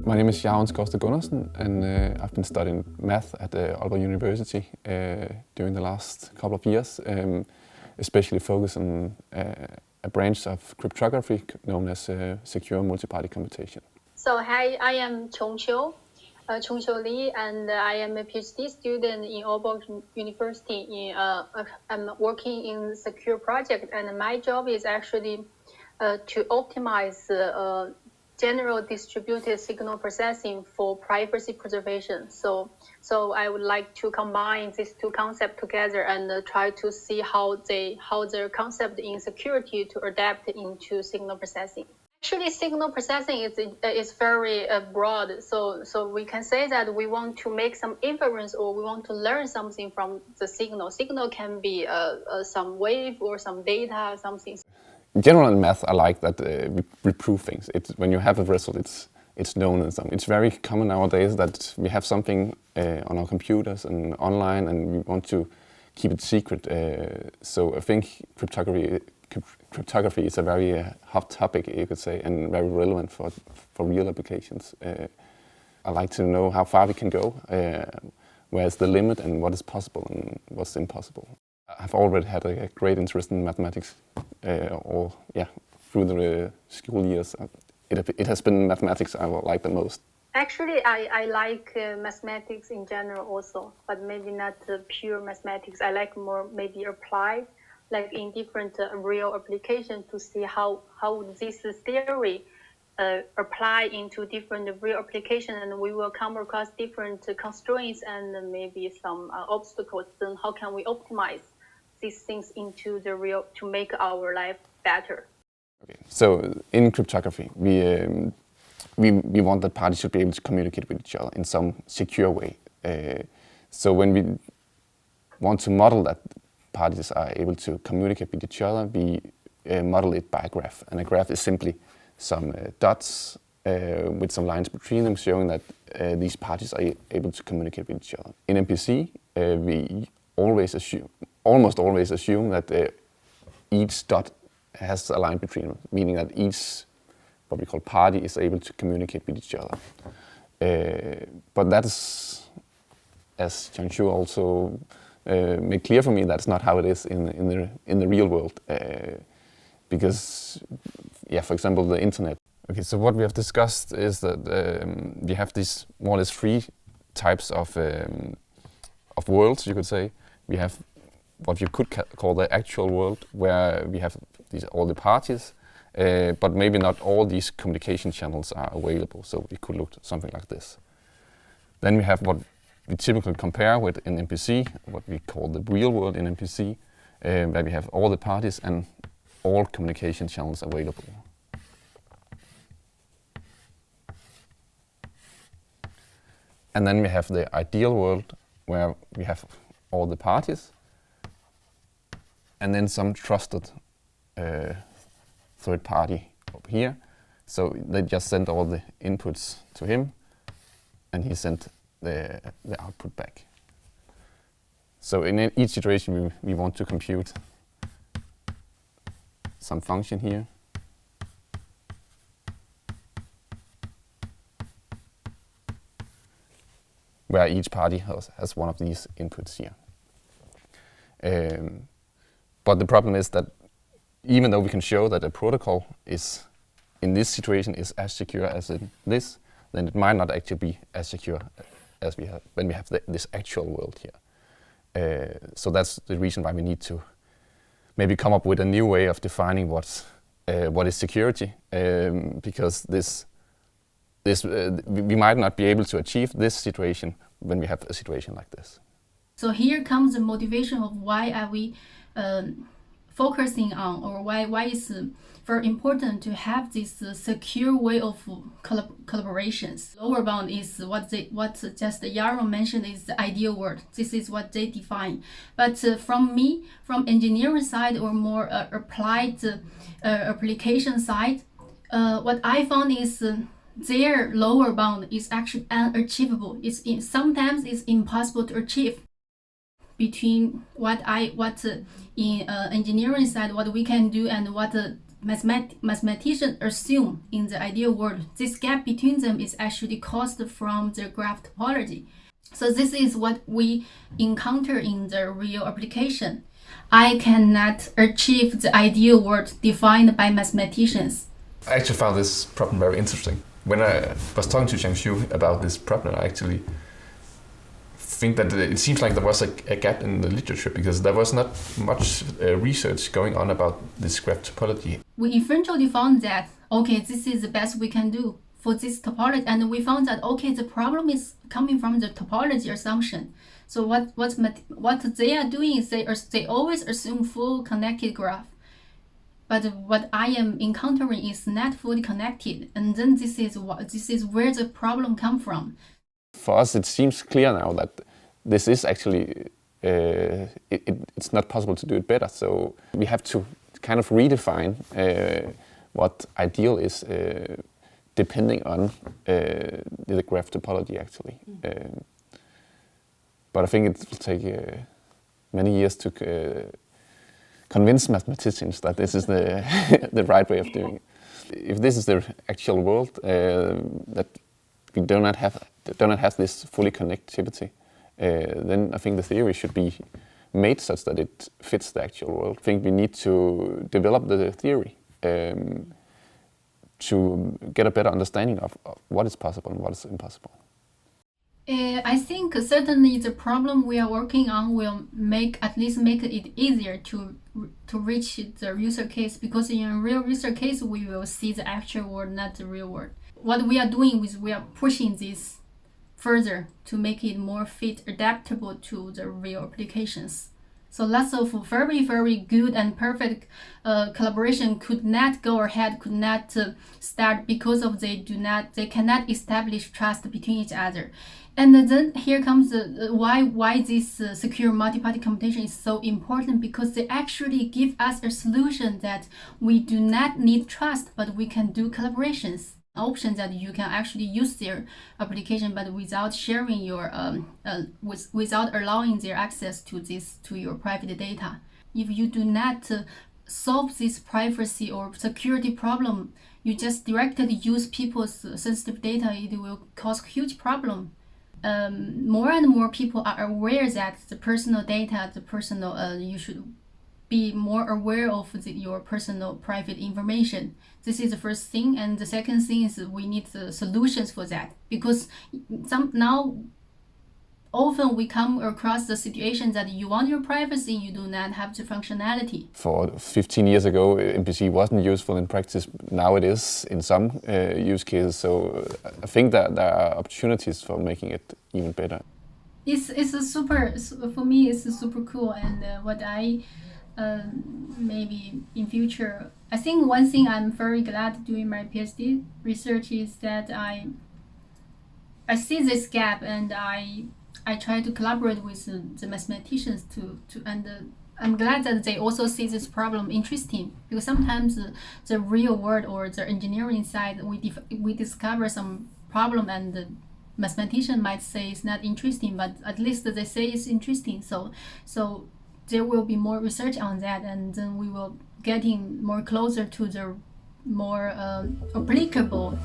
My name is Jarons Koster Gundersen, and I've been studying math at Aalborg University during the last couple of years, especially focused on a branch of cryptography known as secure multi-party computation. So hi, I am Chongqiu Li, and I am a PhD student in Aalborg University. I'm working in secure project, and my job is actually to optimize general distributed signal processing for privacy preservation. So I would like to combine these two concepts together and try to see how their concept in security to adapt into signal processing. Actually, signal processing is very broad. So we can say that we want to make some inference or we want to learn something from the signal. Signal can be some wave or some data, something. In general, in math, I like that we prove things. When you have a result, it's known and something. It's very common nowadays that we have something on our computers and online, and we want to keep it secret. So I think cryptography is a very hot topic, you could say, and very relevant for real applications. I like to know how far we can go, where's the limit, and what is possible and what's impossible. I've already had a great interest in mathematics, through the school years. It has been mathematics I like the most. Actually, I like mathematics in general also, but maybe not pure mathematics. I like more maybe applied, like in different real applications to see how this theory apply into different real applications, and we will come across different constraints and maybe some obstacles. Then how can we optimize these things into the real to make our life better? Okay, so in cryptography, we want that parties should be able to communicate with each other in some secure way. So when we want to model that parties are able to communicate with each other, we model it by a graph. And a graph is simply some dots with some lines between them showing that these parties are able to communicate with each other. In MPC, we almost always assume that each dot has a line between them, meaning that each what we call party is able to communicate with each other. But that is, as Chongqiu also made clear for me, that's not how it is in the real world. Because, for example, the internet. Okay, so what we have discussed is that we have these more or less three types of worlds, you could say. We have what you could call the actual world, where we have all the parties, but maybe not all these communication channels are available. So it could look something like this. Then we have what we typically compare with in MPC, what we call the real world in MPC, where we have all the parties and all communication channels available. And then we have the ideal world, where we have all the parties and then some trusted third party over here. So they just sent all the inputs to him, and he sent the output back. So in each situation, we want to compute some function here. Where each party has one of these inputs here. But the problem is that even though we can show that a protocol is, in this situation, is as secure as in this, then it might not actually be as secure as we have when we have this actual world here. So that's the reason why we need to maybe come up with a new way of defining what is security, because we might not be able to achieve this situation when we have a situation like this. So here comes the motivation of why are we focusing on, or why is very important to have this secure way of collaborations. Lower bound is what just Yaron mentioned is the ideal world. This is what they define. But from engineering side or more applied application side, what I found is their lower bound is actually unachievable. Sometimes it's impossible to achieve, between what in engineering side what we can do and what the mathematicians assume in the ideal world. This gap between them is actually caused from the graph topology. So this is what we encounter in the real application. I cannot achieve the ideal world defined by mathematicians. I actually found this problem very interesting. When I was talking to Xiangxiu about this problem, I actually think that it seems like there was a gap in the literature because there was not much research going on about this graph topology. We eventually found that, okay, this is the best we can do for this topology, and we found that, okay, the problem is coming from the topology assumption. So what they are doing is they always assume full connected graph. But what I am encountering is not fully connected, and then this is where the problem comes from. For us, it seems clear now that this is actually it's not possible to do it better. So we have to kind of redefine what ideal is depending on the graph topology actually. But I think it will take many years to convince mathematicians that this is the the right way of doing it. If this is the actual world, that we do not have this fully connectivity, then I think the theory should be made such that it fits the actual world. I think we need to develop the theory to get a better understanding of what is possible and what is impossible. I think certainly the problem we are working on will at least make it easier to reach the user case, because in a real user case we will see the actual world, not the real world. What we are doing is we are pushing this further to make it more adaptable to the real applications. So lots of very, very good and perfect collaboration could not go ahead, could not start because of they cannot establish trust between each other. And then here comes why this secure multi-party computation is so important, because they actually give us a solution that we do not need trust, but we can do collaborations. Option that you can actually use their application, but without sharing your without allowing their access to your private data. If you do not solve this privacy or security problem, you just directly use people's sensitive data, it will cause huge problem. More and more people are aware that the personal data, you should be more aware of your personal private information. This is the first thing, and the second thing is we need the solutions for that, because often we come across the situation that you want your privacy, you do not have the functionality. For 15 years ago, MPC wasn't useful in practice. Now it is in some use cases. So I think that there are opportunities for making it even better. For me, it's super cool, and what I maybe in future, I think one thing I'm very glad doing my PhD research is that I see this gap, and I try to collaborate with the mathematicians and I'm glad that they also see this problem interesting, because sometimes the real world or the engineering side we discover some problem and the mathematician might say it's not interesting, but at least they say it's interesting. So there will be more research on that, and then we will getting more closer to the more applicable